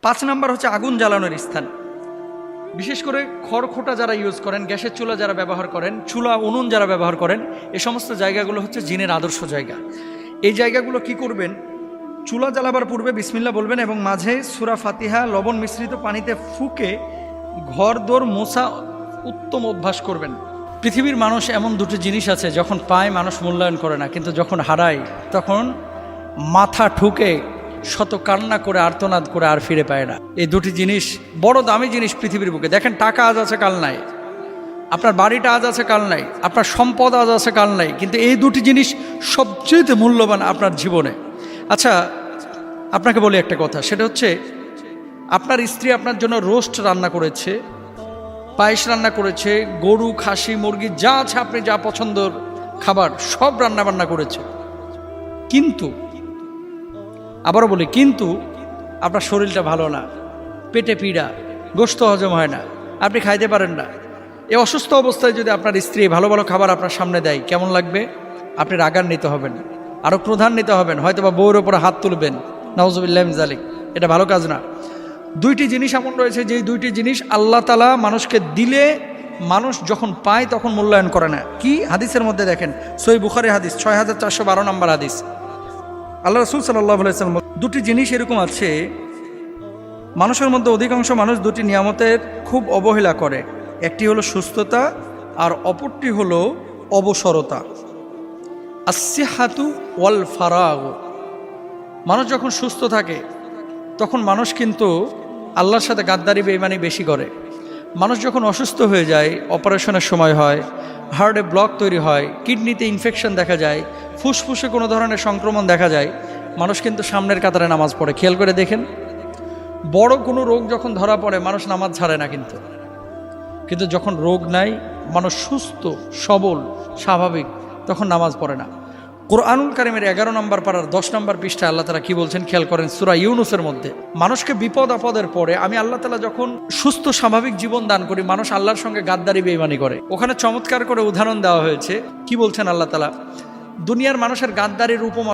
5 number হচ্ছে আগুন জ্বালানোর স্থান। বিশেষ করে খড়খোটা যারা ইউজ করেন, গ্যাসের চুলা যারা ব্যবহার করেন, চুলা উনুন যারা ব্যবহার করেন, এই সমস্ত জায়গাগুলো হচ্ছে জিনের আদর্শ জায়গা। এই জায়গাগুলো কি করবেন? চুলা জ্বালাবার পূর্বে বিসমিল্লাহ বলবেন এবং মাঝে সূরা ফাতিহা লবণ মিশ্রিত পানিতে ফুঁকে ঘর দোর মোছা উত্তম অভ্যাস করবেন। পৃথিবীর মানুষ এমন দুটো জিনিস আছে, যখন পায় মানুষ মূল্যায়ন করে না, কিন্তু যখন হারায় তখন মাথা ঠুকে শত কান্না করে আর্তনাদ করে আর ফিরে পায় না। এই দুটি জিনিস বড় দামি জিনিস পৃথিবীর বুকে। দেখেন, টাকা আজ আছে কাল নাই, আপনার বাড়িটা আজ আছে কাল নাই, আপনার সম্পদ আজ আছে কাল নাই, কিন্তু এই দুটি জিনিস সবচেয়ে মূল্যবান আপনার জীবনে। আচ্ছা, আপনাকে বলি একটা কথা, সেটা হচ্ছে আপনার স্ত্রী আপনার জন্য রোস্ট রান্না করেছে, পায়েস রান্না করেছে, গরু খাসি মুরগি যা আছে আপনি যা পছন্দের খাবার সব রান্না বান্না করেছে, কিন্তু আবারও বলি কিন্তু আপনার শরীরটা ভালো না, পেটে পীড়া, গোশত হজম হয় না, আপনি খাইতে পারেন না। এই অসুস্থ অবস্থায় যদি আপনার স্ত্রী ভালো ভালো খাবার আপনার সামনে দেয়, কেমন লাগবে? আপনি রাগান্বিত হবেন, আরও ক্রোধান্বিত হবেন, হয়তো বা বউর ওপরে হাত তুলবেন। নাউজুবিল্লাহি মিন যালিক। এটা ভালো কাজ না। দুইটি জিনিস এমন রয়েছে যে দুইটি জিনিস আল্লাহ তাআলা মানুষকে দিলে মানুষ যখন পায় তখন মূল্যায়ন করে না। কি? হাদিসের মধ্যে দেখেন, সহিহ বুখারী হাদিস 6412 নম্বর হাদিস। আল্লাহ রাসূল সাল্লাল্লাহু আলাইহি ওয়াসাল্লাম, দুটি জিনিস এরকম আছে, মানুষের মধ্যে অধিকাংশ মানুষ দুটি নিয়ামতের খুব অবহেলা করে। একটি হলো সুস্থতা আর অপরটি হলো অবসরতা। আসসিহাতু ওয়াল ফারাগ। মানুষ যখন সুস্থ থাকে তখন মানুষ কিন্তু আল্লাহর সাথে গাদ্দারি বেঈমানি বেশি করে। মানুষ যখন অসুস্থ হয়ে যায়, অপারেশনের সময় হয়, হার্টে ব্লক তৈরি হয়, কিডনিতে ইনফেকশন দেখা যায়, ফুসফুসে কোনো ধরনের সংক্রমণ দেখা যায়, মানুষ কিন্তু সামনের কাতারে নামাজ পড়ে। খেয়াল করে দেখেন, বড় কোনো রোগ যখন ধরা পড়ে মানুষ নামাজ ছাড়ে না, কিন্তু যখন রোগ নাই, মানুষ সুস্থ সবল স্বাভাবিক, তখন নামাজ পড়ে না। কোরআনুল কারীমের 11 নম্বর পারার 10 নম্বর পৃষ্ঠায় আল্লাহ তাআলা কি বলছেন খেয়াল করেন। সূরা ইউনূসের মধ্যে মানুষকে বিপদ আপদের পরে আমি আল্লাহ তাআলা যখন সুস্থ স্বাভাবিক জীবন দান করি, মানুষ আল্লাহর সঙ্গে গাদ্দারি বেঈমানি করে। ওখানে চমৎকার করে উদাহরণ দেওয়া হয়েছে। কি বলছেন আল্লাহ তাআলা? দুনিয়ার মানুষের গাদ্দারির উপমা